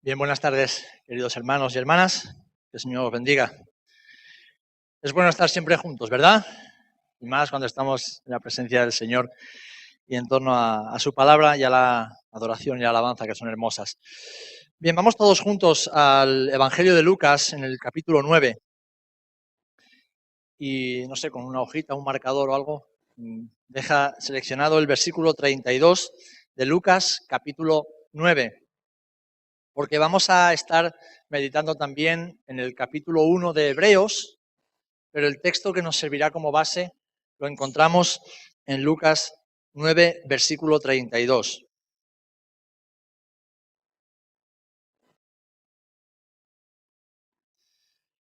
Bien, buenas tardes, queridos hermanos y hermanas. Que el Señor os bendiga. Es bueno estar siempre juntos, ¿verdad? Y más cuando estamos en la presencia del Señor y en torno a su palabra y a la adoración y la alabanza, que son hermosas. Bien, vamos todos juntos al Evangelio de Lucas, en el capítulo 9. Y no sé, con una hojita, un marcador o algo, deja seleccionado el versículo 32 de Lucas, capítulo 9. Porque vamos a estar meditando también en el capítulo 1 de Hebreos, pero el texto que nos servirá como base lo encontramos en Lucas 9, versículo 32.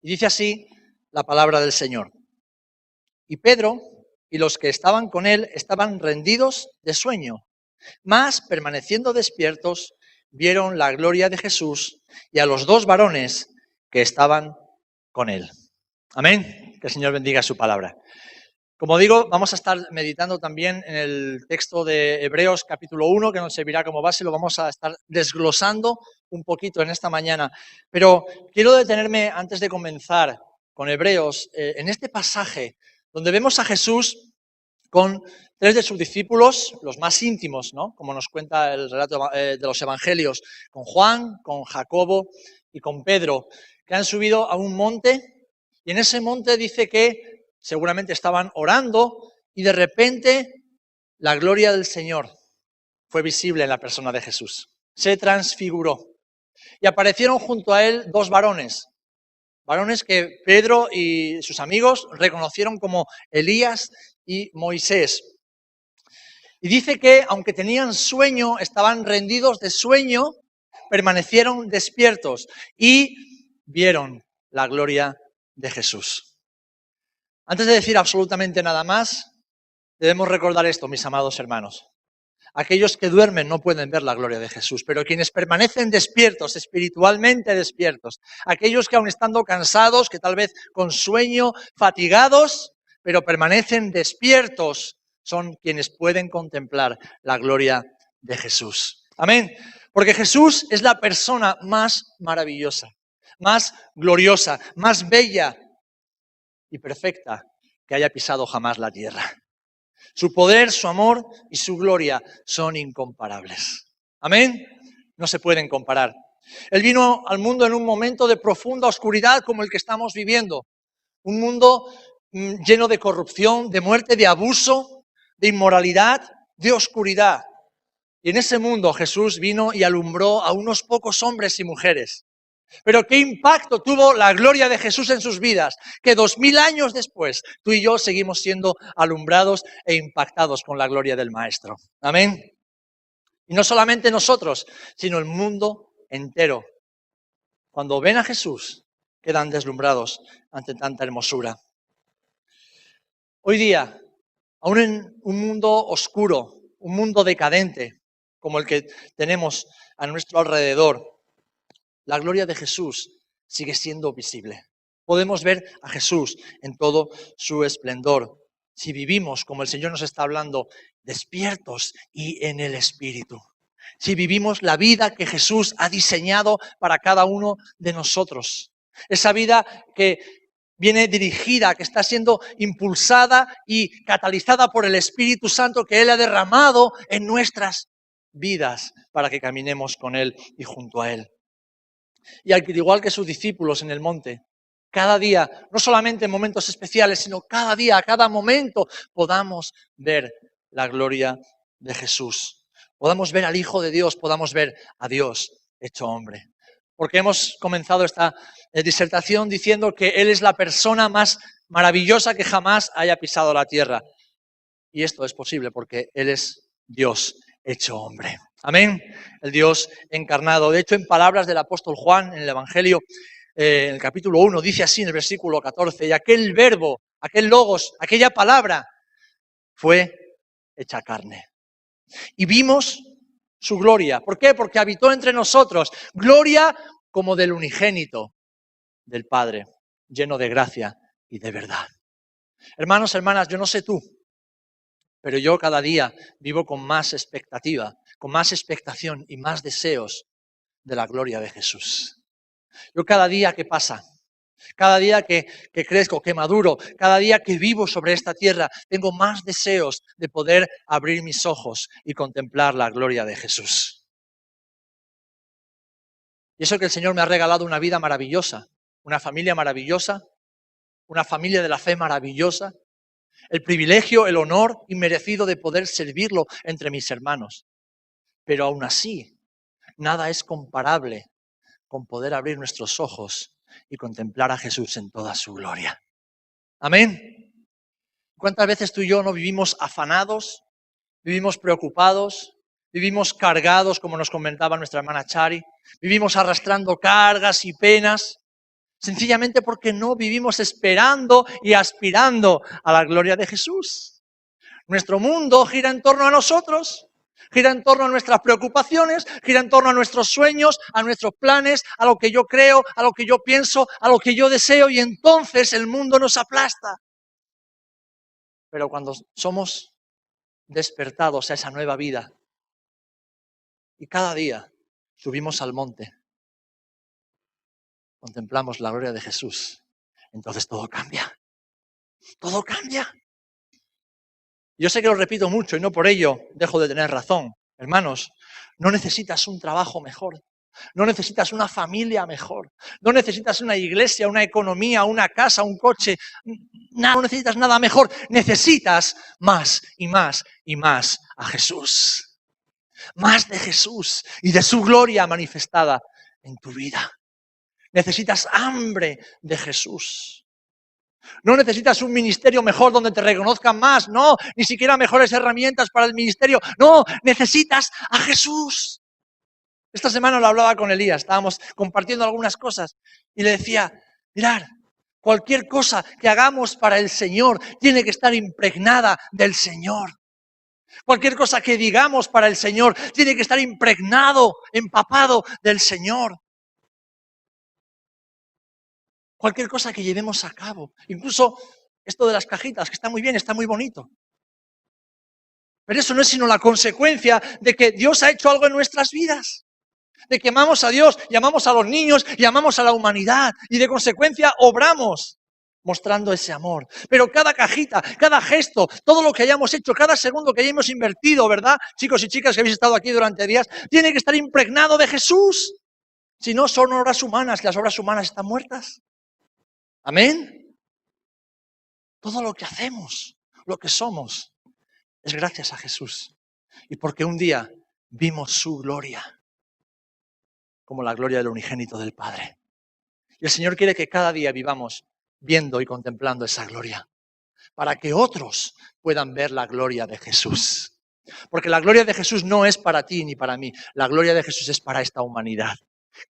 Y dice así la palabra del Señor. Y Pedro y los que estaban con él estaban rendidos de sueño, mas permaneciendo despiertos, vieron la gloria de Jesús y a los dos varones que estaban con él. Amén. Que el Señor bendiga su palabra. Como digo, vamos a estar meditando también en el texto de Hebreos capítulo 1, que nos servirá como base, lo vamos a estar desglosando un poquito en esta mañana. Pero quiero detenerme antes de comenzar con Hebreos, en este pasaje donde vemos a Jesús con tres de sus discípulos, los más íntimos, ¿no? Como nos cuenta el relato de los evangelios, con Juan, con Jacobo y con Pedro, que han subido a un monte, y en ese monte dice que seguramente estaban orando y de repente la gloria del Señor fue visible en la persona de Jesús. Se transfiguró y aparecieron junto a él dos varones que Pedro y sus amigos reconocieron como Elías y Moisés. Y dice que aunque tenían sueño, estaban rendidos de sueño, permanecieron despiertos y vieron la gloria de Jesús. Antes de decir absolutamente nada más, debemos recordar esto, mis amados hermanos. Aquellos que duermen no pueden ver la gloria de Jesús, pero quienes permanecen despiertos, espiritualmente despiertos, aquellos que aun estando cansados, que tal vez con sueño, fatigados, pero permanecen despiertos, son quienes pueden contemplar la gloria de Jesús. Amén. Porque Jesús es la persona más maravillosa, más gloriosa, más bella y perfecta que haya pisado jamás la tierra. Su poder, su amor y su gloria son incomparables. Amén. No se pueden comparar. Él vino al mundo en un momento de profunda oscuridad como el que estamos viviendo. Un mundo lleno de corrupción, de muerte, de abuso, de inmoralidad, de oscuridad. Y en ese mundo Jesús vino y alumbró a unos pocos hombres y mujeres. Pero qué impacto tuvo la gloria de Jesús en sus vidas, que 2000 años después tú y yo seguimos siendo alumbrados e impactados con la gloria del Maestro. Amén. Y no solamente nosotros, sino el mundo entero. Cuando ven a Jesús, quedan deslumbrados ante tanta hermosura. Hoy día, aún en un mundo oscuro, un mundo decadente, como el que tenemos a nuestro alrededor, la gloria de Jesús sigue siendo visible. Podemos ver a Jesús en todo su esplendor si vivimos, como el Señor nos está hablando, despiertos y en el Espíritu. Si vivimos la vida que Jesús ha diseñado para cada uno de nosotros. Esa vida que viene dirigida, que está siendo impulsada y catalizada por el Espíritu Santo que Él ha derramado en nuestras vidas para que caminemos con Él y junto a Él. Y al igual que sus discípulos en el monte, cada día, no solamente en momentos especiales, sino cada día, a cada momento, podamos ver la gloria de Jesús. Podamos ver al Hijo de Dios, podamos ver a Dios hecho hombre. Porque hemos comenzado esta disertación diciendo que Él es la persona más maravillosa que jamás haya pisado la tierra. Y esto es posible porque Él es Dios hecho hombre. Amén. El Dios encarnado. De hecho, en palabras del apóstol Juan, en el Evangelio, en el capítulo 1, dice así en el versículo 14, y aquel verbo, aquel logos, aquella palabra, fue hecha carne. Y vimos su gloria. ¿Por qué? Porque habitó entre nosotros. Gloria como del unigénito del Padre, lleno de gracia y de verdad. Hermanos, hermanas, yo no sé tú, pero yo cada día vivo con más expectativa, con más expectación y más deseos de la gloria de Jesús. Yo cada día que pasa, cada día que crezco, que maduro, cada día que vivo sobre esta tierra, tengo más deseos de poder abrir mis ojos y contemplar la gloria de Jesús. Y eso que el Señor me ha regalado una vida maravillosa, una familia maravillosa, una familia de la fe maravillosa, el privilegio, el honor inmerecido de poder servirlo entre mis hermanos. Pero aún así, nada es comparable con poder abrir nuestros ojos y contemplar a Jesús en toda su gloria. Amén. ¿Cuántas veces tú y yo no vivimos afanados, vivimos preocupados, vivimos cargados, como nos comentaba nuestra hermana Chari, vivimos arrastrando cargas y penas, sencillamente porque no vivimos esperando y aspirando a la gloria de Jesús? Nuestro mundo gira en torno a nosotros, gira en torno a nuestras preocupaciones, gira en torno a nuestros sueños, a nuestros planes, a lo que yo creo, a lo que yo pienso, a lo que yo deseo, y entonces el mundo nos aplasta. Pero cuando somos despertados a esa nueva vida y cada día subimos al monte, contemplamos la gloria de Jesús, entonces todo cambia. Todo cambia. Yo sé que lo repito mucho y no por ello dejo de tener razón. Hermanos, no necesitas un trabajo mejor, no necesitas una familia mejor, no necesitas una iglesia, una economía, una casa, un coche, no necesitas nada mejor. Necesitas más y más y más a Jesús. Más de Jesús y de su gloria manifestada en tu vida. Necesitas hambre de Jesús. No necesitas un ministerio mejor donde te reconozcan más, no, ni siquiera mejores herramientas para el ministerio, no, necesitas a Jesús. Esta semana lo hablaba con Elías, estábamos compartiendo algunas cosas y le decía, mirad, cualquier cosa que hagamos para el Señor tiene que estar impregnada del Señor. Cualquier cosa que digamos para el Señor tiene que estar impregnado, empapado del Señor. Cualquier cosa que llevemos a cabo. Incluso esto de las cajitas, que está muy bien, está muy bonito. Pero eso no es sino la consecuencia de que Dios ha hecho algo en nuestras vidas. De que amamos a Dios, y amamos a los niños, y amamos a la humanidad. Y de consecuencia obramos mostrando ese amor. Pero cada cajita, cada gesto, todo lo que hayamos hecho, cada segundo que hayamos invertido, ¿verdad? Chicos y chicas que habéis estado aquí durante días, tiene que estar impregnado de Jesús. Si no, son obras humanas, que las obras humanas están muertas. Amén. Todo lo que hacemos, lo que somos, es gracias a Jesús. Y porque un día vimos su gloria, como la gloria del unigénito del Padre. Y el Señor quiere que cada día vivamos viendo y contemplando esa gloria, para que otros puedan ver la gloria de Jesús. Porque la gloria de Jesús no es para ti ni para mí, la gloria de Jesús es para esta humanidad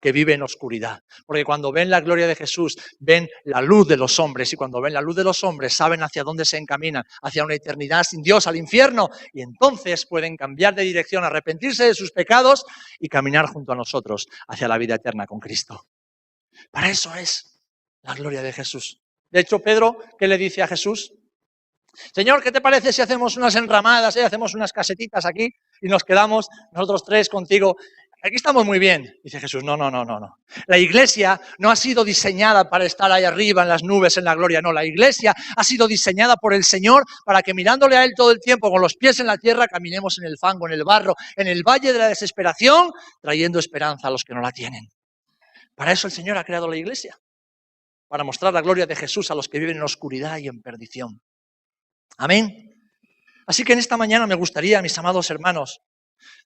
que vive en oscuridad. Porque cuando ven la gloria de Jesús, ven la luz de los hombres, y cuando ven la luz de los hombres, saben hacia dónde se encaminan, hacia una eternidad sin Dios, al infierno, y entonces pueden cambiar de dirección, arrepentirse de sus pecados y caminar junto a nosotros hacia la vida eterna con Cristo. Para eso es la gloria de Jesús. De hecho, Pedro, ¿qué le dice a Jesús? Señor, ¿qué te parece si hacemos unas enramadas, hacemos unas casetitas aquí y nos quedamos nosotros tres contigo? Aquí estamos muy bien. Dice Jesús, no. La iglesia no ha sido diseñada para estar ahí arriba en las nubes, en la gloria. No, la iglesia ha sido diseñada por el Señor para que mirándole a Él todo el tiempo con los pies en la tierra, caminemos en el fango, en el barro, en el valle de la desesperación, trayendo esperanza a los que no la tienen. Para eso el Señor ha creado la iglesia, para mostrar la gloria de Jesús a los que viven en oscuridad y en perdición. Amén. Así que en esta mañana me gustaría, mis amados hermanos,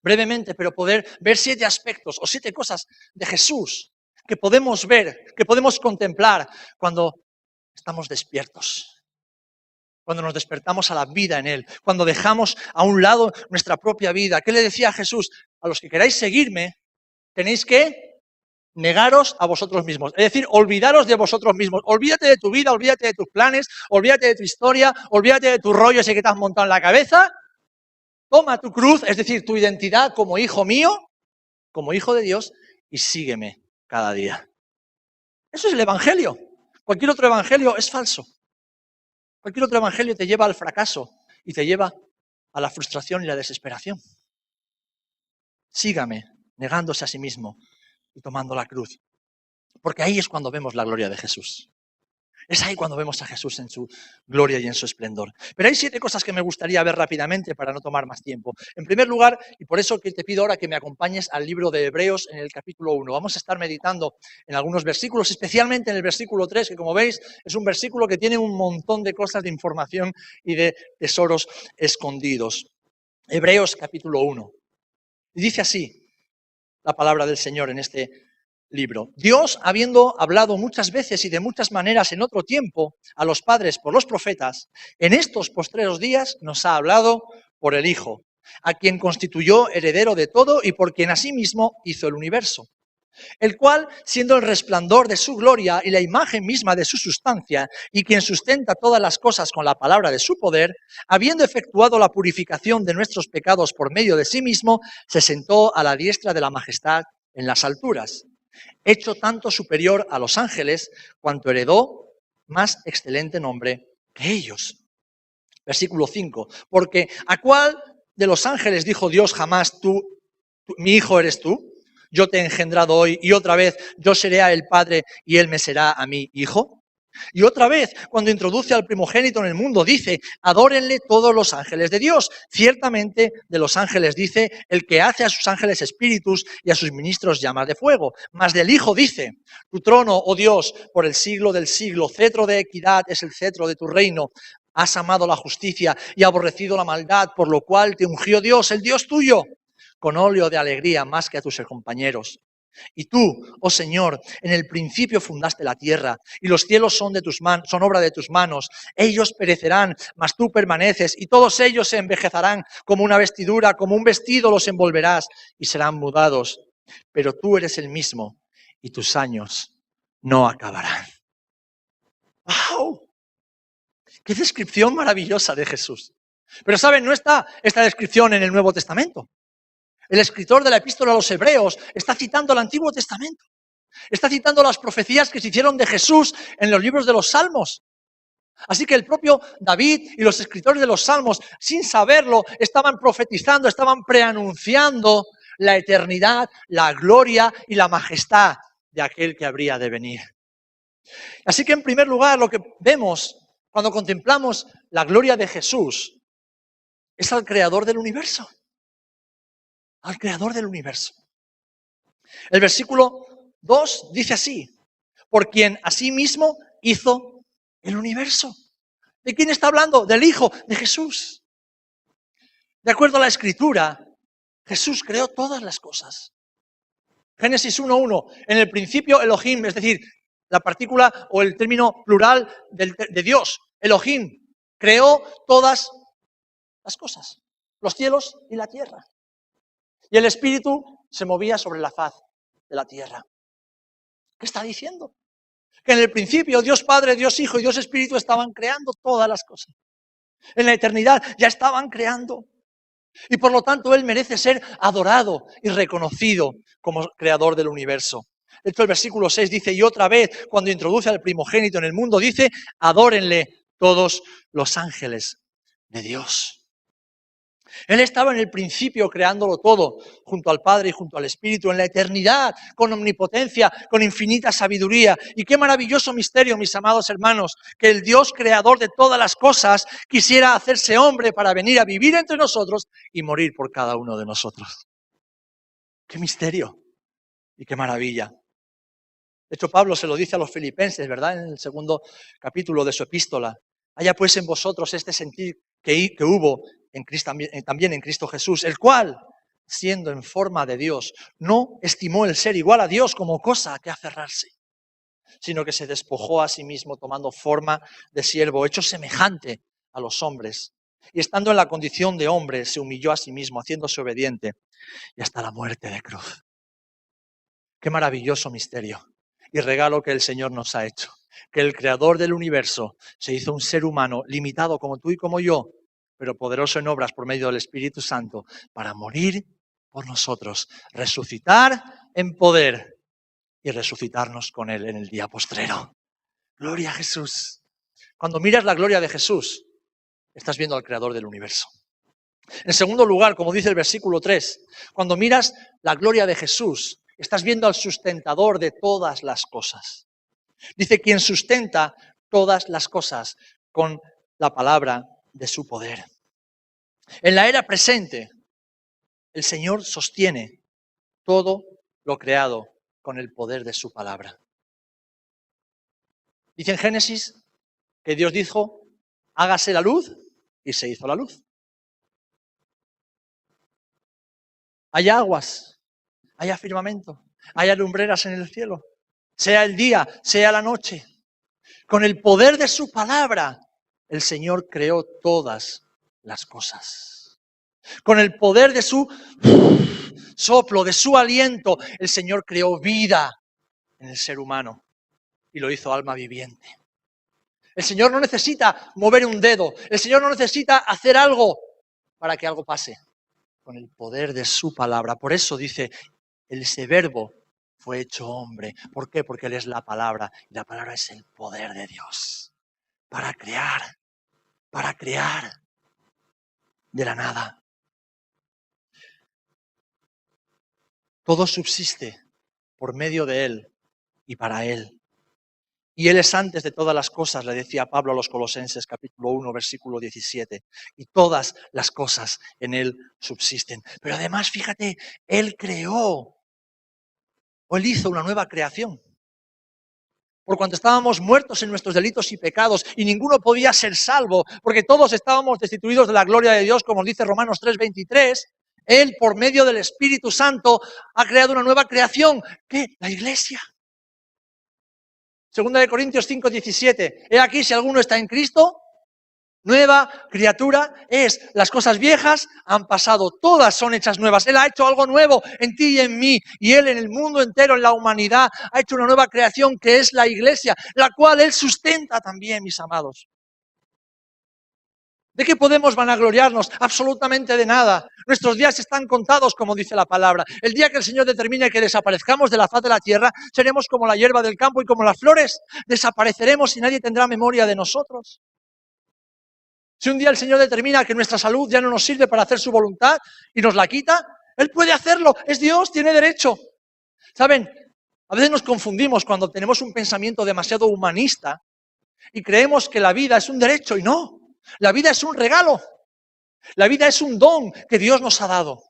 brevemente, pero poder ver 7 aspectos o 7 cosas de Jesús que podemos ver, que podemos contemplar cuando estamos despiertos, cuando nos despertamos a la vida en Él, cuando dejamos a un lado nuestra propia vida. ¿Qué le decía a Jesús? A los que queráis seguirme, tenéis que negaros a vosotros mismos, es decir, olvidaros de vosotros mismos. Olvídate de tu vida, olvídate de tus planes, olvídate de tu historia, olvídate de tu rollo ese que te has montado en la cabeza. Toma tu cruz, es decir, tu identidad como hijo mío, como hijo de Dios, y sígueme cada día. Eso es el evangelio. Cualquier otro evangelio es falso. Cualquier otro evangelio te lleva al fracaso y te lleva a la frustración y la desesperación. Sígame, negándose a sí mismo, y tomando la cruz. Porque ahí es cuando vemos la gloria de Jesús. Es ahí cuando vemos a Jesús en su gloria y en su esplendor. Pero hay 7 cosas que me gustaría ver rápidamente para no tomar más tiempo. En primer lugar, y por eso que te pido ahora que me acompañes al libro de Hebreos en el capítulo 1. Vamos a estar meditando en algunos versículos, especialmente en el versículo 3, que como veis es un versículo que tiene un montón de cosas de información y de tesoros escondidos. Hebreos capítulo 1. Y dice así la palabra del Señor en este libro. Dios, habiendo hablado muchas veces y de muchas maneras en otro tiempo a los padres por los profetas, en estos postreros días nos ha hablado por el Hijo, a quien constituyó heredero de todo y por quien asimismo hizo el universo, el cual, siendo el resplandor de su gloria y la imagen misma de su sustancia, y quien sustenta todas las cosas con la palabra de su poder, habiendo efectuado la purificación de nuestros pecados por medio de sí mismo, se sentó a la diestra de la majestad en las alturas, hecho tanto superior a los ángeles, cuanto heredó más excelente nombre que ellos. Versículo 5. Porque ¿a cuál de los ángeles dijo Dios jamás mi hijo eres tú? Yo te he engendrado hoy y otra vez yo seré a él padre y él me será a mí hijo. Y otra vez, cuando introduce al primogénito en el mundo, dice, adórenle todos los ángeles de Dios. Ciertamente de los ángeles dice, el que hace a sus ángeles espíritus y a sus ministros llamas de fuego. Mas del Hijo dice, tu trono, oh Dios, por el siglo del siglo, cetro de equidad es el cetro de tu reino. Has amado la justicia y aborrecido la maldad, por lo cual te ungió Dios, el Dios tuyo, con óleo de alegría más que a tus compañeros. Y tú, oh Señor, en el principio fundaste la tierra, y los cielos son son obra de tus manos. Ellos perecerán, mas tú permaneces, y todos ellos se envejecerán como una vestidura, como un vestido los envolverás, y serán mudados. Pero tú eres el mismo, y tus años no acabarán. ¡Wow! ¡Qué descripción maravillosa de Jesús! Pero ¿saben? No está esta descripción en el Nuevo Testamento. El escritor de la epístola a los Hebreos está citando el Antiguo Testamento. Está citando las profecías que se hicieron de Jesús en los libros de los Salmos. Así que el propio David y los escritores de los Salmos, sin saberlo, estaban profetizando, estaban preanunciando la eternidad, la gloria y la majestad de aquel que habría de venir. Así que en primer lugar lo que vemos cuando contemplamos la gloria de Jesús es al Creador del universo. Al Creador del universo. El versículo 2 dice así, por quien asimismo hizo el universo. ¿De quién está hablando? Del Hijo, de Jesús. De acuerdo a la Escritura, Jesús creó todas las cosas. Génesis 1:1, en el principio Elohim, es decir, la partícula o el término plural de Dios, Elohim, creó todas las cosas, los cielos y la tierra. Y el Espíritu se movía sobre la faz de la tierra. ¿Qué está diciendo? Que en el principio Dios Padre, Dios Hijo y Dios Espíritu estaban creando todas las cosas. En la eternidad ya estaban creando. Y por lo tanto Él merece ser adorado y reconocido como creador del universo. De hecho, el versículo 6 dice, y otra vez, cuando introduce al primogénito en el mundo, dice, adórenle todos los ángeles de Dios. Él estaba en el principio creándolo todo, junto al Padre y junto al Espíritu, en la eternidad, con omnipotencia, con infinita sabiduría. Y qué maravilloso misterio, mis amados hermanos, que el Dios creador de todas las cosas quisiera hacerse hombre para venir a vivir entre nosotros y morir por cada uno de nosotros. ¡Qué misterio! Y qué maravilla. De hecho, Pablo se lo dice a los filipenses, ¿verdad? En el 2 capítulo de su epístola. Haya pues en vosotros este sentir que hubo también en Cristo Jesús, el cual, siendo en forma de Dios, no estimó el ser igual a Dios como cosa a que aferrarse, sino que se despojó a sí mismo tomando forma de siervo, hecho semejante a los hombres. Y estando en la condición de hombre, se humilló a sí mismo, haciéndose obediente y hasta la muerte de cruz. Qué maravilloso misterio y regalo que el Señor nos ha hecho. Que el Creador del universo se hizo un ser humano limitado como tú y como yo, pero poderoso en obras por medio del Espíritu Santo para morir por nosotros, resucitar en poder y resucitarnos con Él en el día postrero. Gloria a Jesús. Cuando miras la gloria de Jesús, estás viendo al Creador del universo. En segundo lugar, como dice el versículo 3, cuando miras la gloria de Jesús, Estás viendo al sustentador de todas las cosas. Dice, quien sustenta todas las cosas con la palabra de su poder. En la era presente, el Señor sostiene todo lo creado con el poder de su palabra. Dice en Génesis que Dios dijo, hágase la luz, y se hizo la luz. Haya aguas, haya firmamento, haya lumbreras en el cielo, sea el día, sea la noche. Con el poder de su palabra, el Señor creó todas las cosas. Con el poder de su soplo, de su aliento, el Señor creó vida en el ser humano y lo hizo alma viviente. El Señor no necesita mover un dedo, el Señor no necesita hacer algo para que algo pase. Con el poder de su palabra. Por eso dice, ese verbo fue hecho hombre. ¿Por qué? Porque Él es la palabra. Y la palabra es el poder de Dios. Para crear de la nada. Todo subsiste por medio de Él y para Él. Y Él es antes de todas las cosas, le decía Pablo a los Colosenses, capítulo 1, versículo 17. Y todas las cosas en Él subsisten. Pero además, fíjate, Él creó, o Él hizo una nueva creación. Por cuanto estábamos muertos en nuestros delitos y pecados, y ninguno podía ser salvo, porque todos estábamos destituidos de la gloria de Dios, como dice Romanos 3:23, Él, por medio del Espíritu Santo, ha creado una nueva creación. ¿Qué? La iglesia. Segunda de Corintios 5:17. He aquí, si alguno está en Cristo, nueva criatura es. Las cosas viejas han pasado, todas son hechas nuevas. Él ha hecho algo nuevo en ti y en mí. Y Él en el mundo entero, en la humanidad, ha hecho una nueva creación que es la iglesia, la cual Él sustenta también, mis amados. ¿De qué podemos vanagloriarnos? Absolutamente de nada. Nuestros días están contados, como dice la palabra. El día que el Señor determine que desaparezcamos de la faz de la tierra, seremos como la hierba del campo y como las flores. Desapareceremos y nadie tendrá memoria de nosotros. Si un día el Señor determina que nuestra salud ya no nos sirve para hacer su voluntad y nos la quita, Él puede hacerlo. Es Dios, tiene derecho. ¿Saben? A veces nos confundimos cuando tenemos un pensamiento demasiado humanista y creemos que la vida es un derecho y no. La vida es un regalo. La vida es un don que Dios nos ha dado.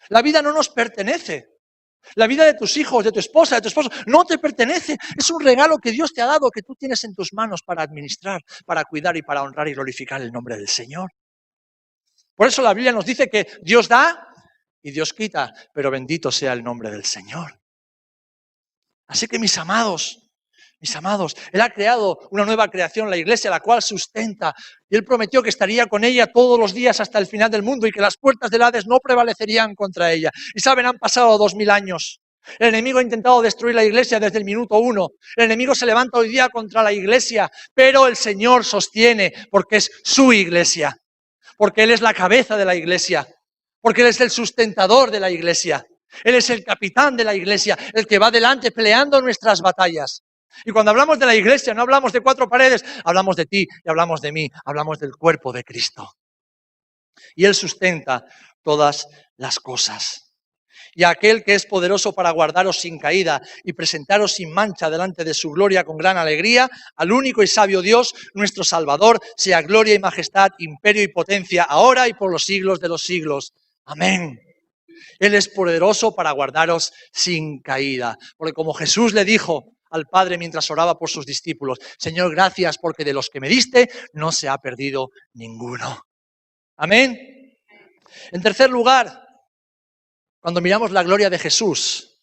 La vida no nos pertenece. La vida de tus hijos, de tu esposa, de tu esposo, no te pertenece. Es un regalo que Dios te ha dado, que tú tienes en tus manos para administrar, para cuidar y para honrar y glorificar el nombre del Señor. Por eso la Biblia nos dice que Dios da y Dios quita, pero bendito sea el nombre del Señor. Así que mis amados, Él ha creado una nueva creación, la iglesia, la cual sustenta. Y Él prometió que estaría con ella todos los días hasta el final del mundo y que las puertas del Hades no prevalecerían contra ella. Y saben, han pasado 2000 años. El enemigo ha intentado destruir la iglesia desde el minuto 1. El enemigo se levanta hoy día contra la iglesia, pero el Señor sostiene porque es su iglesia. Porque Él es la cabeza de la iglesia. Porque Él es el sustentador de la iglesia. Él es el capitán de la iglesia, el que va delante peleando nuestras batallas. Y cuando hablamos de la iglesia, no hablamos de 4 paredes, hablamos de ti y hablamos de mí, hablamos del cuerpo de Cristo. Y Él sustenta todas las cosas. Y aquel que es poderoso para guardaros sin caída y presentaros sin mancha delante de su gloria con gran alegría, al único y sabio Dios, nuestro Salvador, sea gloria y majestad, imperio y potencia, ahora y por los siglos de los siglos. Amén. Él es poderoso para guardaros sin caída. Porque como Jesús le dijo al Padre mientras oraba por sus discípulos, Señor, gracias porque de los que me diste no se ha perdido ninguno. Amén. En tercer lugar, cuando miramos la gloria de Jesús,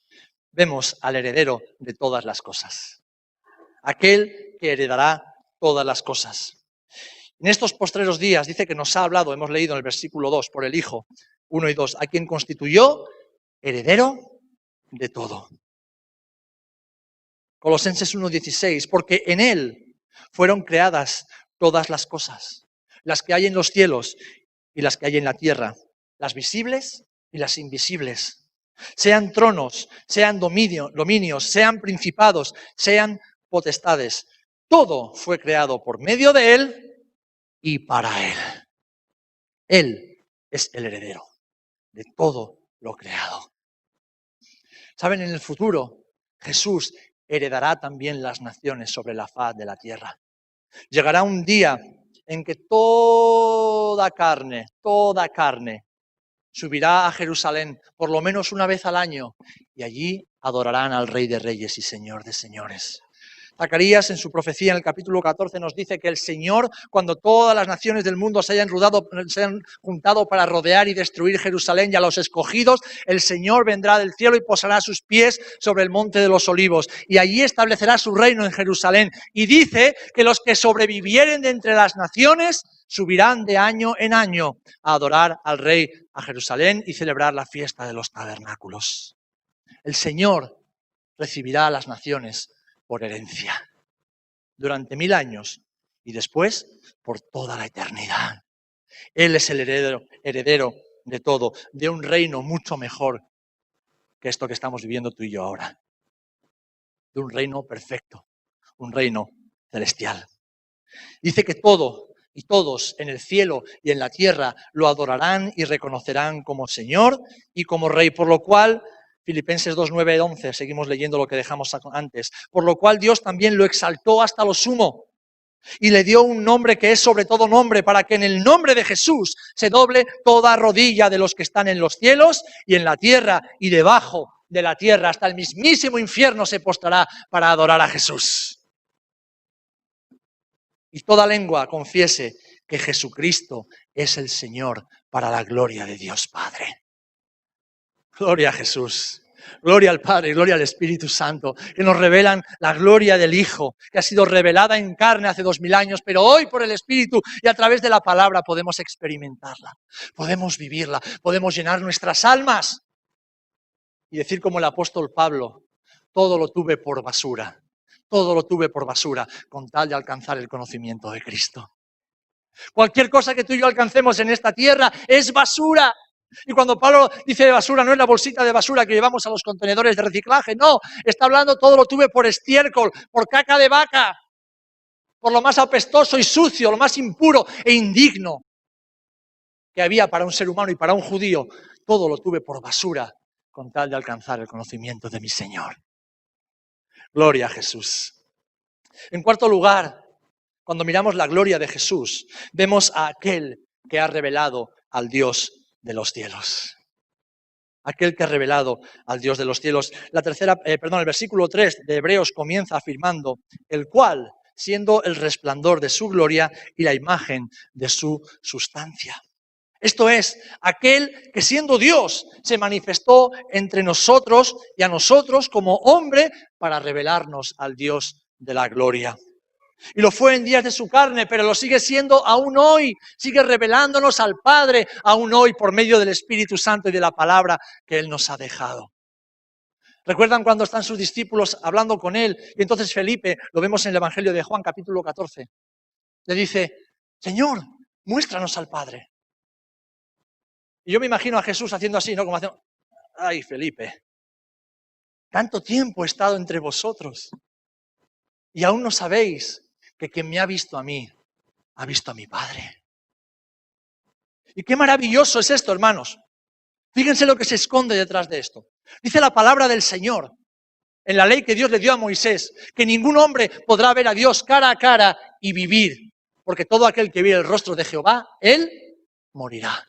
vemos al heredero de todas las cosas. Aquel que heredará todas las cosas. En estos postreros días dice que nos ha hablado, hemos leído en el versículo 2, por el Hijo 1 y 2, a quien constituyó heredero de todo. Colosenses 1:16, porque en Él fueron creadas todas las cosas, las que hay en los cielos y las que hay en la tierra, las visibles y las invisibles. Sean tronos, sean dominios, sean principados, sean potestades. Todo fue creado por medio de Él y para Él. Él es el heredero de todo lo creado. Saben, en el futuro Jesús heredará también las naciones sobre la faz de la tierra. Llegará un día en que toda carne, subirá a Jerusalén por lo menos una vez al año y allí adorarán al Rey de Reyes y Señor de Señores. Zacarías en su profecía en el capítulo 14 nos dice que el Señor, cuando todas las naciones del mundo se hayan juntado para rodear y destruir Jerusalén y a los escogidos, el Señor vendrá del cielo y posará sus pies sobre el monte de los olivos y allí establecerá su reino en Jerusalén. Y dice que los que sobrevivieren de entre las naciones subirán de año en año a adorar al Rey a Jerusalén y celebrar la fiesta de los tabernáculos. El Señor recibirá a las naciones por herencia durante 1000 años y después por toda la eternidad. Él es el heredero de todo, de un reino mucho mejor que esto que estamos viviendo tú y yo ahora, de un reino perfecto, un reino celestial. Dice que todo y todos en el cielo y en la tierra lo adorarán y reconocerán como Señor y como Rey, por lo cual Filipenses 2, 9, 11, seguimos leyendo lo que dejamos antes. Por lo cual Dios también lo exaltó hasta lo sumo y le dio un nombre que es sobre todo nombre, para que en el nombre de Jesús se doble toda rodilla de los que están en los cielos y en la tierra y debajo de la tierra. Hasta el mismísimo infierno se postrará para adorar a Jesús. Y toda lengua confiese que Jesucristo es el Señor para la gloria de Dios Padre. Gloria a Jesús, gloria al Padre, gloria al Espíritu Santo, que nos revelan la gloria del Hijo, que ha sido revelada en carne hace 2000 años, pero hoy por el Espíritu y a través de la palabra podemos experimentarla, podemos vivirla, podemos llenar nuestras almas y decir como el apóstol Pablo, todo lo tuve por basura, con tal de alcanzar el conocimiento de Cristo. Cualquier cosa que tú y yo alcancemos en esta tierra es basura. Y cuando Pablo dice de basura, no es la bolsita de basura que llevamos a los contenedores de reciclaje, no, está hablando todo lo tuve por estiércol, por caca de vaca, por lo más apestoso y sucio, lo más impuro e indigno que había para un ser humano y para un judío, todo lo tuve por basura con tal de alcanzar el conocimiento de mi Señor. Gloria a Jesús. En cuarto lugar, cuando miramos la gloria de Jesús, vemos a aquel que ha revelado al Dios de los cielos. Aquel que ha revelado al Dios de los cielos. El versículo 3 de Hebreos comienza afirmando, el cual, siendo el resplandor de su gloria y la imagen de su sustancia. Esto es, aquel que siendo Dios se manifestó entre nosotros y a nosotros como hombre para revelarnos al Dios de la gloria. Y lo fue en días de su carne, pero lo sigue siendo aún hoy. Sigue revelándonos al Padre aún hoy por medio del Espíritu Santo y de la palabra que Él nos ha dejado. ¿Recuerdan cuando están sus discípulos hablando con Él? Y entonces Felipe, lo vemos en el Evangelio de Juan, capítulo 14, le dice, Señor, muéstranos al Padre. Y yo me imagino a Jesús haciendo así, ¿no? Como haciendo, ay, Felipe, tanto tiempo he estado entre vosotros y aún no sabéis que quien me ha visto a mí, ha visto a mi Padre. Y qué maravilloso es esto, hermanos. Fíjense lo que se esconde detrás de esto. Dice la palabra del Señor, en la ley que Dios le dio a Moisés, que ningún hombre podrá ver a Dios cara a cara y vivir, porque todo aquel que viera el rostro de Jehová, él morirá.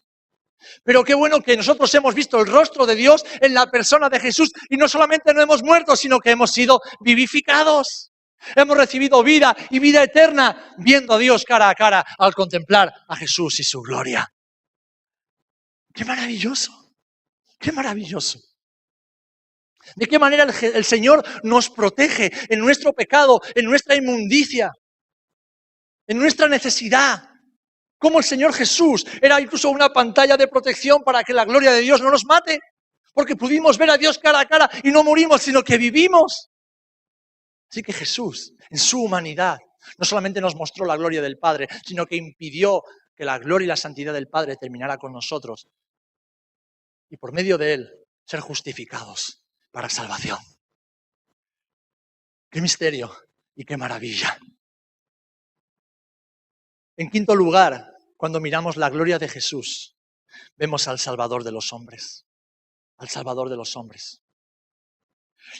Pero qué bueno que nosotros hemos visto el rostro de Dios en la persona de Jesús y no solamente no hemos muerto, sino que hemos sido vivificados. Hemos recibido vida y vida eterna viendo a Dios cara a cara al contemplar a Jesús y su gloria. ¡Qué maravilloso! ¡Qué maravilloso! ¿De qué manera el Señor nos protege en nuestro pecado, en nuestra inmundicia, en nuestra necesidad? Cómo el Señor Jesús era incluso una pantalla de protección para que la gloria de Dios no nos mate, porque pudimos ver a Dios cara a cara y no morimos, sino que vivimos. Así que Jesús, en su humanidad, no solamente nos mostró la gloria del Padre, sino que impidió que la gloria y la santidad del Padre terminara con nosotros y por medio de Él ser justificados para salvación. ¡Qué misterio y qué maravilla! En quinto lugar, cuando miramos la gloria de Jesús, vemos al Salvador de los hombres. Al Salvador de los hombres.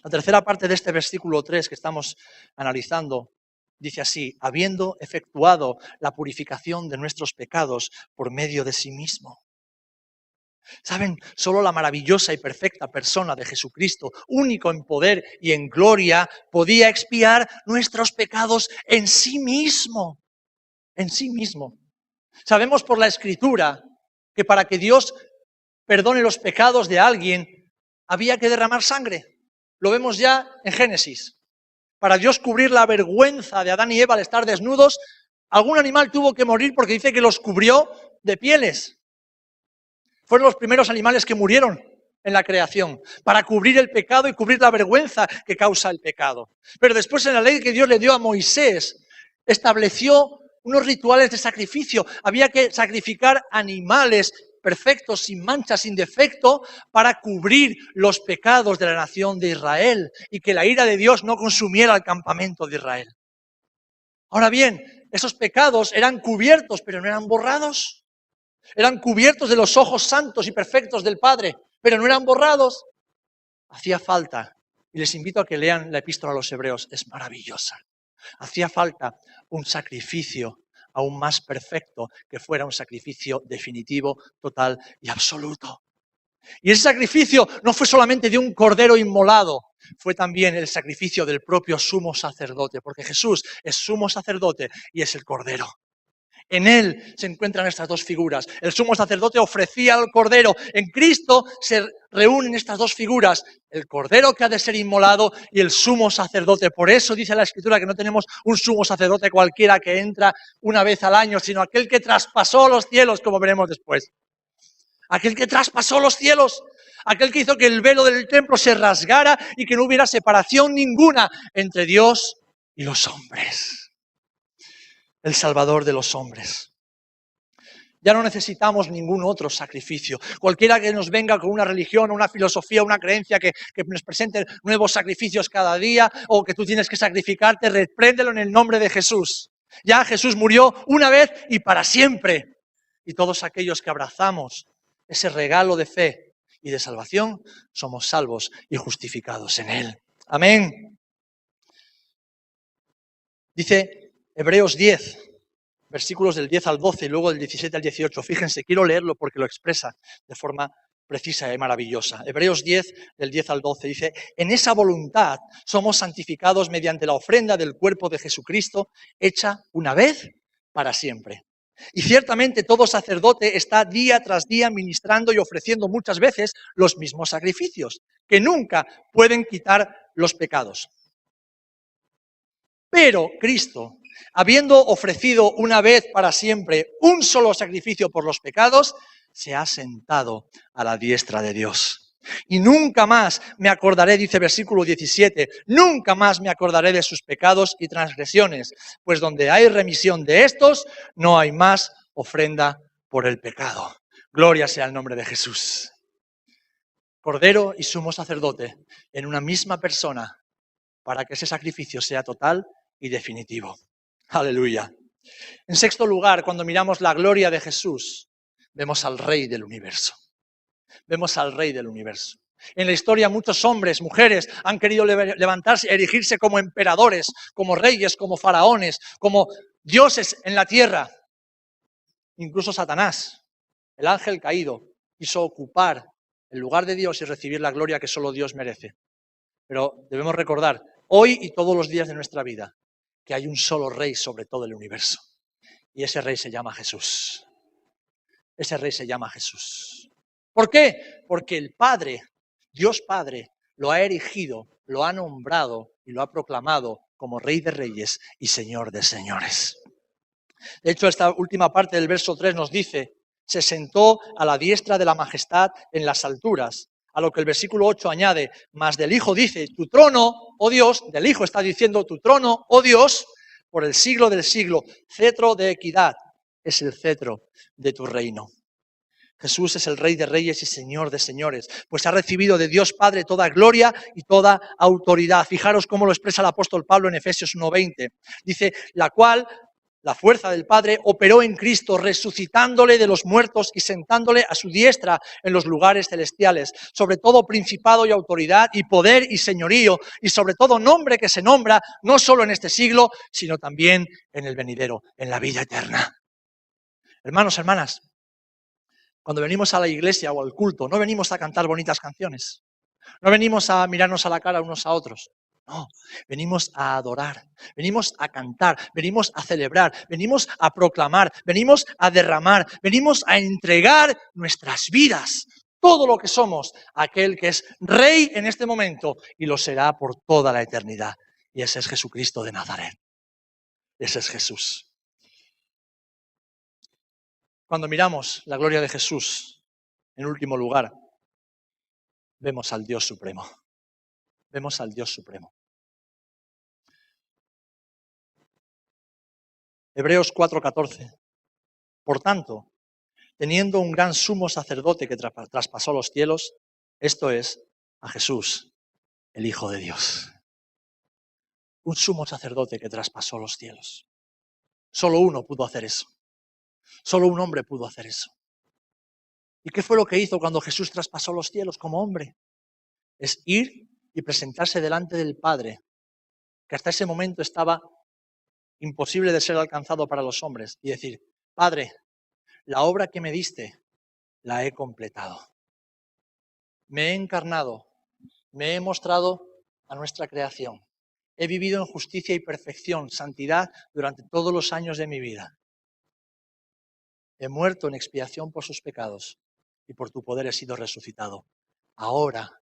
La tercera parte de este versículo 3 que estamos analizando dice así: habiendo efectuado la purificación de nuestros pecados por medio de sí mismo. ¿Saben? Solo la maravillosa y perfecta persona de Jesucristo, único en poder y en gloria, podía expiar nuestros pecados en sí mismo. En sí mismo. Sabemos por la Escritura que para que Dios perdone los pecados de alguien, había que derramar sangre. Lo vemos ya en Génesis. Para Dios cubrir la vergüenza de Adán y Eva al estar desnudos, algún animal tuvo que morir porque dice que los cubrió de pieles. Fueron los primeros animales que murieron en la creación, para cubrir el pecado y cubrir la vergüenza que causa el pecado. Pero después en la ley que Dios le dio a Moisés, estableció unos rituales de sacrificio. Había que sacrificar animales perfectos, sin mancha, sin defecto, para cubrir los pecados de la nación de Israel y que la ira de Dios no consumiera el campamento de Israel. Ahora bien, esos pecados eran cubiertos, pero no eran borrados. Eran cubiertos de los ojos santos y perfectos del Padre, pero no eran borrados. Hacía falta, y les invito a que lean la epístola a los Hebreos, es maravillosa. Hacía falta un sacrificio aún más perfecto, que fuera un sacrificio definitivo, total y absoluto. Y ese sacrificio no fue solamente de un cordero inmolado, fue también el sacrificio del propio sumo sacerdote, porque Jesús es sumo sacerdote y es el cordero. En él se encuentran estas dos figuras. El sumo sacerdote ofrecía al cordero. En Cristo se reúnen estas dos figuras. El cordero que ha de ser inmolado y el sumo sacerdote. Por eso dice la Escritura que no tenemos un sumo sacerdote cualquiera que entra una vez al año, sino aquel que traspasó los cielos, como veremos después. Aquel que traspasó los cielos. Aquel que hizo que el velo del templo se rasgara y que no hubiera separación ninguna entre Dios y los hombres. El Salvador de los hombres. Ya no necesitamos ningún otro sacrificio. Cualquiera que nos venga con una religión, una filosofía, una creencia que nos presente nuevos sacrificios cada día o que tú tienes que sacrificarte, repréndelo en el nombre de Jesús. Ya Jesús murió una vez y para siempre. Y todos aquellos que abrazamos ese regalo de fe y de salvación, somos salvos y justificados en Él. Amén. Dice Hebreos 10, versículos del 10 al 12 y luego del 17 al 18. Fíjense, quiero leerlo porque lo expresa de forma precisa y maravillosa. Hebreos 10, del 10 al 12, dice: en esa voluntad somos santificados mediante la ofrenda del cuerpo de Jesucristo, hecha una vez para siempre. Y ciertamente todo sacerdote está día tras día ministrando y ofreciendo muchas veces los mismos sacrificios, que nunca pueden quitar los pecados. Pero Cristo, habiendo ofrecido una vez para siempre un solo sacrificio por los pecados, se ha sentado a la diestra de Dios. Y nunca más me acordaré, dice versículo 17, nunca más me acordaré de sus pecados y transgresiones, pues donde hay remisión de estos, no hay más ofrenda por el pecado. Gloria sea el nombre de Jesús. Cordero y sumo sacerdote en una misma persona, para que ese sacrificio sea total y definitivo. Aleluya. En sexto lugar, cuando miramos la gloria de Jesús, vemos al Rey del universo. Vemos al Rey del universo. En la historia muchos hombres, mujeres han querido levantarse, erigirse como emperadores, como reyes, como faraones, como dioses en la tierra. Incluso Satanás, el ángel caído, quiso ocupar el lugar de Dios y recibir la gloria que solo Dios merece. Pero debemos recordar, hoy y todos los días de nuestra vida, que hay un solo Rey sobre todo el universo. Y ese Rey se llama Jesús. Ese Rey se llama Jesús. ¿Por qué? Porque el Padre, Dios Padre, lo ha erigido, lo ha nombrado y lo ha proclamado como Rey de Reyes y Señor de Señores. De hecho, esta última parte del verso 3 nos dice: se sentó a la diestra de la majestad en las alturas. A lo que el versículo 8 añade: mas del Hijo dice, tu trono, oh Dios, del Hijo está diciendo, tu trono, oh Dios, por el siglo del siglo, cetro de equidad, es el cetro de tu reino. Jesús es el Rey de Reyes y Señor de Señores, pues ha recibido de Dios Padre toda gloria y toda autoridad. Fijaros cómo lo expresa el apóstol Pablo en Efesios 1:20. Dice, la cual la fuerza del Padre operó en Cristo, resucitándole de los muertos y sentándole a su diestra en los lugares celestiales, sobre todo principado y autoridad y poder y señorío, y sobre todo nombre que se nombra, no solo en este siglo, sino también en el venidero, en la vida eterna. Hermanos, hermanas, cuando venimos a la iglesia o al culto, no venimos a cantar bonitas canciones, no venimos a mirarnos a la cara unos a otros. No, venimos a adorar, venimos a cantar, venimos a celebrar, venimos a proclamar, venimos a derramar, venimos a entregar nuestras vidas, todo lo que somos, a aquel que es Rey en este momento y lo será por toda la eternidad. Y ese es Jesucristo de Nazaret. Ese es Jesús. Cuando miramos la gloria de Jesús, en último lugar, vemos al Dios Supremo. Vemos al Dios Supremo. Hebreos 4:14. Por tanto, teniendo un gran sumo sacerdote que traspasó los cielos, esto es, a Jesús, el Hijo de Dios. Un sumo sacerdote que traspasó los cielos. Solo uno pudo hacer eso. Solo un hombre pudo hacer eso. ¿Y qué fue lo que hizo cuando Jesús traspasó los cielos como hombre? Es ir y presentarse delante del Padre, que hasta ese momento estaba imposible de ser alcanzado para los hombres, y decir: Padre, la obra que me diste, la he completado. Me he encarnado, me he mostrado a nuestra creación. He vivido en justicia y perfección, santidad durante todos los años de mi vida. He muerto en expiación por sus pecados y por tu poder he sido resucitado. Ahora,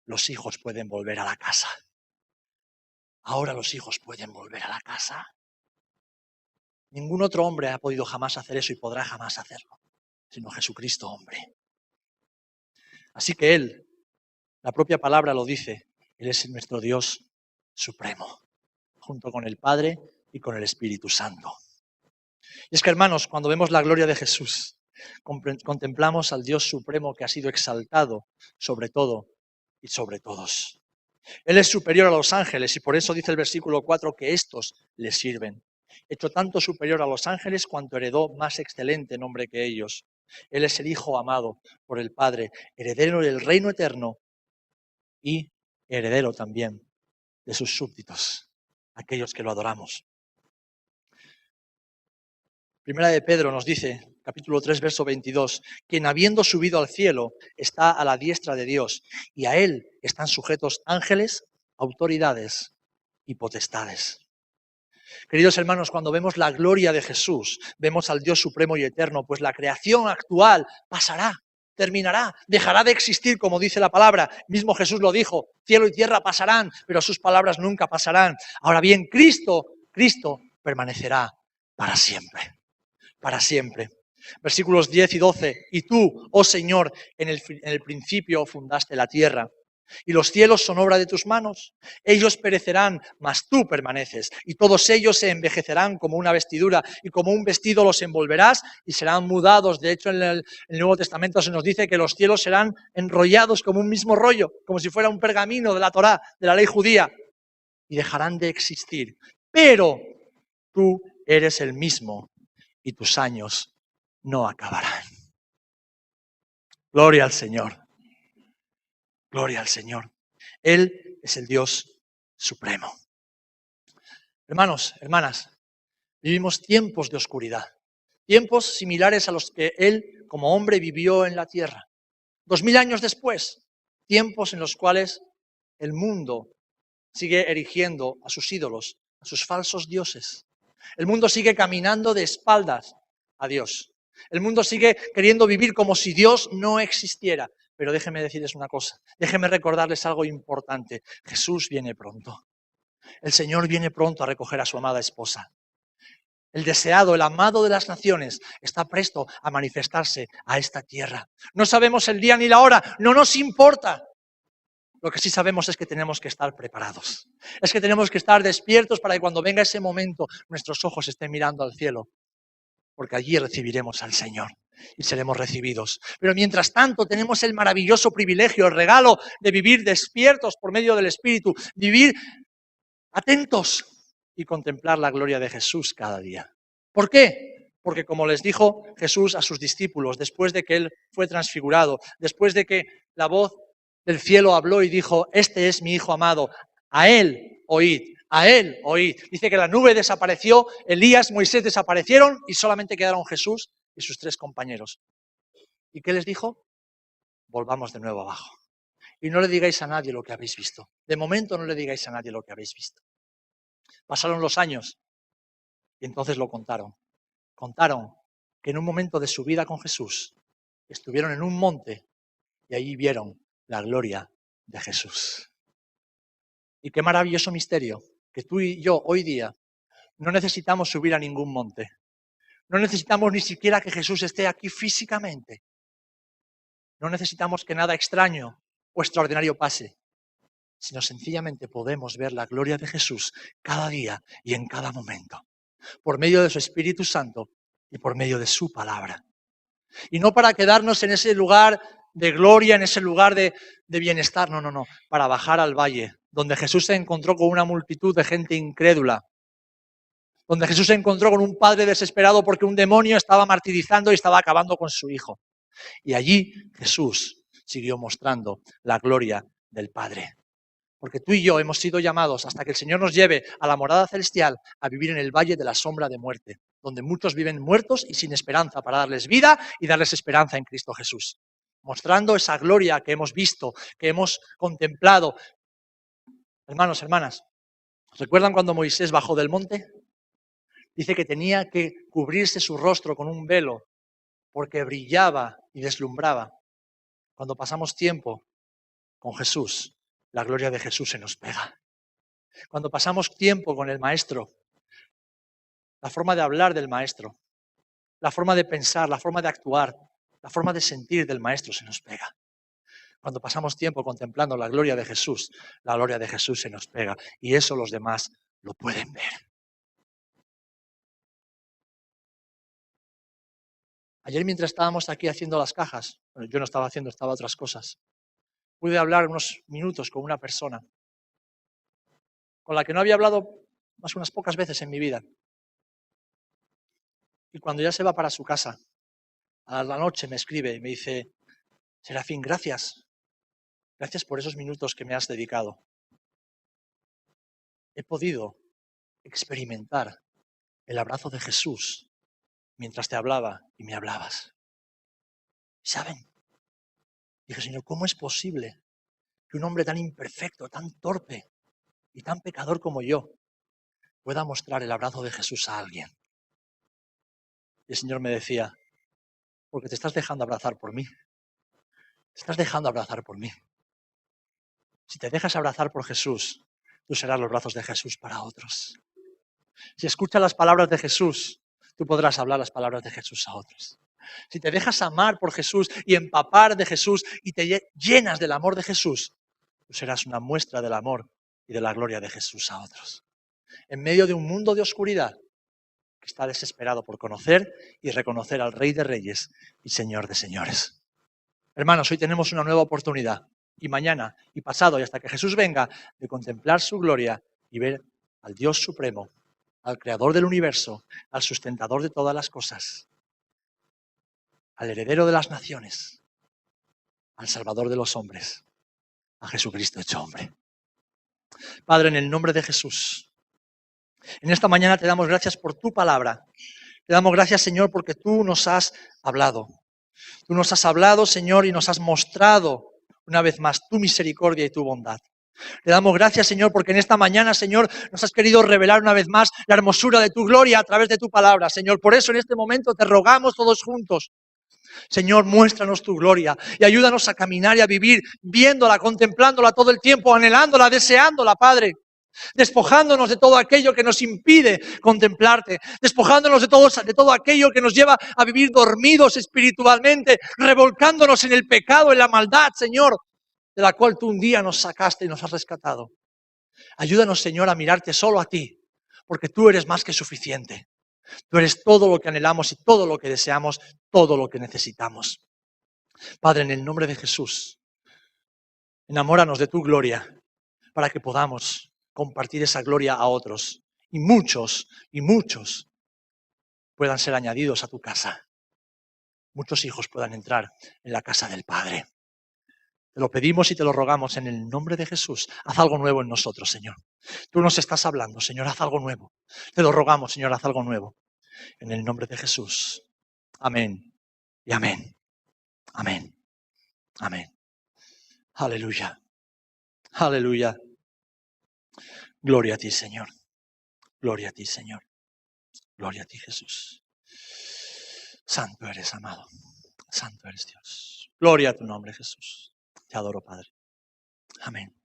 los hijos pueden volver a la casa. Ahora los hijos pueden volver a la casa. Ningún otro hombre ha podido jamás hacer eso y podrá jamás hacerlo, sino Jesucristo hombre. Así que Él, la propia palabra lo dice, Él es nuestro Dios supremo, junto con el Padre y con el Espíritu Santo. Y es que, hermanos, cuando vemos la gloria de Jesús, contemplamos al Dios supremo que ha sido exaltado sobre todo y sobre todos. Él es superior a los ángeles y por eso dice el versículo 4 que estos le sirven. Hecho tanto superior a los ángeles cuanto heredó más excelente nombre que ellos. Él es el Hijo amado por el Padre, heredero del reino eterno y heredero también de sus súbditos, aquellos que lo adoramos. Primera de Pedro nos dice, capítulo 3, verso 22, quien habiendo subido al cielo está a la diestra de Dios y a Él están sujetos ángeles, autoridades y potestades. Queridos hermanos, cuando vemos la gloria de Jesús, vemos al Dios supremo y eterno, pues la creación actual pasará, terminará, dejará de existir, como dice la palabra. Mismo Jesús lo dijo, cielo y tierra pasarán, pero sus palabras nunca pasarán. Ahora bien, Cristo permanecerá para siempre. Para siempre. Versículos 10 y 12. Y tú, oh Señor, en el principio fundaste la tierra, y los cielos son obra de tus manos. Ellos perecerán, mas tú permaneces, y todos ellos se envejecerán como una vestidura, y como un vestido los envolverás, y serán mudados. De hecho, en el Nuevo Testamento se nos dice que los cielos serán enrollados como un mismo rollo, como si fuera un pergamino de la Torá, de la ley judía, y dejarán de existir. Pero tú eres el mismo, y tus años no acabarán. Gloria al Señor. Gloria al Señor. Él es el Dios supremo. Hermanos, hermanas, vivimos tiempos de oscuridad, tiempos similares a los que Él como hombre vivió en la tierra. 2000 años después, tiempos en los cuales el mundo sigue erigiendo a sus ídolos, a sus falsos dioses. El mundo sigue caminando de espaldas a Dios. El mundo sigue queriendo vivir como si Dios no existiera. Pero déjenme decirles una cosa, déjenme recordarles algo importante. Jesús viene pronto. El Señor viene pronto a recoger a su amada esposa. El deseado, el amado de las naciones, está presto a manifestarse a esta tierra. No sabemos el día ni la hora, no nos importa. Lo que sí sabemos es que tenemos que estar preparados. Es que tenemos que estar despiertos para que cuando venga ese momento nuestros ojos estén mirando al cielo. Porque allí recibiremos al Señor y seremos recibidos. Pero mientras tanto tenemos el maravilloso privilegio, el regalo de vivir despiertos por medio del Espíritu, vivir atentos y contemplar la gloria de Jesús cada día. ¿Por qué? Porque como les dijo Jesús a sus discípulos, después de que Él fue transfigurado, después de que la voz del cielo habló y dijo, este es mi Hijo amado, a Él oíd, a Él oíd. Dice que la nube desapareció, Elías, Moisés desaparecieron y solamente quedaron Jesús y sus 3 compañeros. ¿Y qué les dijo? Volvamos de nuevo abajo. Y no le digáis a nadie lo que habéis visto. De momento no le digáis a nadie lo que habéis visto. Pasaron los años y entonces lo contaron. Contaron que en un momento de su vida con Jesús estuvieron en un monte y allí vieron la gloria de Jesús. Y qué maravilloso misterio que tú y yo hoy día no necesitamos subir a ningún monte. No necesitamos ni siquiera que Jesús esté aquí físicamente. No necesitamos que nada extraño o extraordinario pase, sino sencillamente podemos ver la gloria de Jesús cada día y en cada momento, por medio de su Espíritu Santo y por medio de su palabra. Y no para quedarnos en ese lugar de gloria, en ese lugar de bienestar, no, para bajar al valle, donde Jesús se encontró con una multitud de gente incrédula, donde Jesús se encontró con un padre desesperado porque un demonio estaba martirizando y estaba acabando con su hijo. Y allí Jesús siguió mostrando la gloria del Padre. Porque tú y yo hemos sido llamados hasta que el Señor nos lleve a la morada celestial a vivir en el valle de la sombra de muerte, donde muchos viven muertos y sin esperanza, para darles vida y darles esperanza en Cristo Jesús. Mostrando esa gloria que hemos visto, que hemos contemplado. Hermanos, hermanas, ¿recuerdan cuando Moisés bajó del monte? Dice que tenía que cubrirse su rostro con un velo porque brillaba y deslumbraba. Cuando pasamos tiempo con Jesús, la gloria de Jesús se nos pega. Cuando pasamos tiempo con el Maestro, la forma de hablar del Maestro, la forma de pensar, la forma de actuar, la forma de sentir del Maestro se nos pega. Cuando pasamos tiempo contemplando la gloria de Jesús, la gloria de Jesús se nos pega. Y eso los demás lo pueden ver. Ayer mientras estábamos aquí haciendo las cajas, bueno, yo no estaba haciendo, estaba otras cosas, pude hablar unos minutos con una persona con la que no había hablado más que unas pocas veces en mi vida. Y cuando ya se va para su casa, a la noche me escribe y me dice, Serafín, gracias. Gracias por esos minutos que me has dedicado. He podido experimentar el abrazo de Jesús mientras te hablaba y me hablabas. ¿Saben? Dije, Señor, ¿cómo es posible que un hombre tan imperfecto, tan torpe y tan pecador como yo pueda mostrar el abrazo de Jesús a alguien? Y el Señor me decía, porque te estás dejando abrazar por mí. Te estás dejando abrazar por mí. Si te dejas abrazar por Jesús, tú serás los brazos de Jesús para otros. Si escuchas las palabras de Jesús, tú podrás hablar las palabras de Jesús a otros. Si te dejas amar por Jesús y empapar de Jesús y te llenas del amor de Jesús, tú serás una muestra del amor y de la gloria de Jesús a otros. En medio de un mundo de oscuridad que está desesperado por conocer y reconocer al Rey de Reyes y Señor de Señores. Hermanos, hoy tenemos una nueva oportunidad, y mañana y pasado y hasta que Jesús venga, de contemplar su gloria y ver al Dios Supremo, al Creador del universo, al sustentador de todas las cosas, al heredero de las naciones, al Salvador de los hombres, a Jesucristo hecho hombre. Padre, en el nombre de Jesús, en esta mañana te damos gracias por tu palabra. Te damos gracias, Señor, porque tú nos has hablado. Tú nos has hablado, Señor, y nos has mostrado una vez más tu misericordia y tu bondad. Te damos gracias, Señor, porque en esta mañana, Señor, nos has querido revelar una vez más la hermosura de tu gloria a través de tu palabra, Señor. Por eso en este momento te rogamos todos juntos, Señor, muéstranos tu gloria y ayúdanos a caminar y a vivir viéndola, contemplándola todo el tiempo, anhelándola, deseándola, Padre. Despojándonos de todo aquello que nos impide contemplarte, despojándonos de todo aquello que nos lleva a vivir dormidos espiritualmente, revolcándonos en el pecado, en la maldad, Señor, de la cual tú un día nos sacaste y nos has rescatado. Ayúdanos, Señor, a mirarte solo a ti, porque tú eres más que suficiente. Tú eres todo lo que anhelamos y todo lo que deseamos, todo lo que necesitamos. Padre, en el nombre de Jesús, enamóranos de tu gloria para que podamos compartir esa gloria a otros y muchos puedan ser añadidos a tu casa. Muchos hijos puedan entrar en la casa del Padre. Te lo pedimos y te lo rogamos en el nombre de Jesús. Haz algo nuevo en nosotros, Señor. Tú nos estás hablando, Señor, haz algo nuevo. Te lo rogamos, Señor, haz algo nuevo. En el nombre de Jesús. Amén y amén. Amén. Amén. Aleluya. Aleluya. Gloria a ti, Señor. Gloria a ti, Señor. Gloria a ti, Jesús. Santo eres, amado. Santo eres, Dios. Gloria a tu nombre, Jesús. Te adoro, Padre. Amén.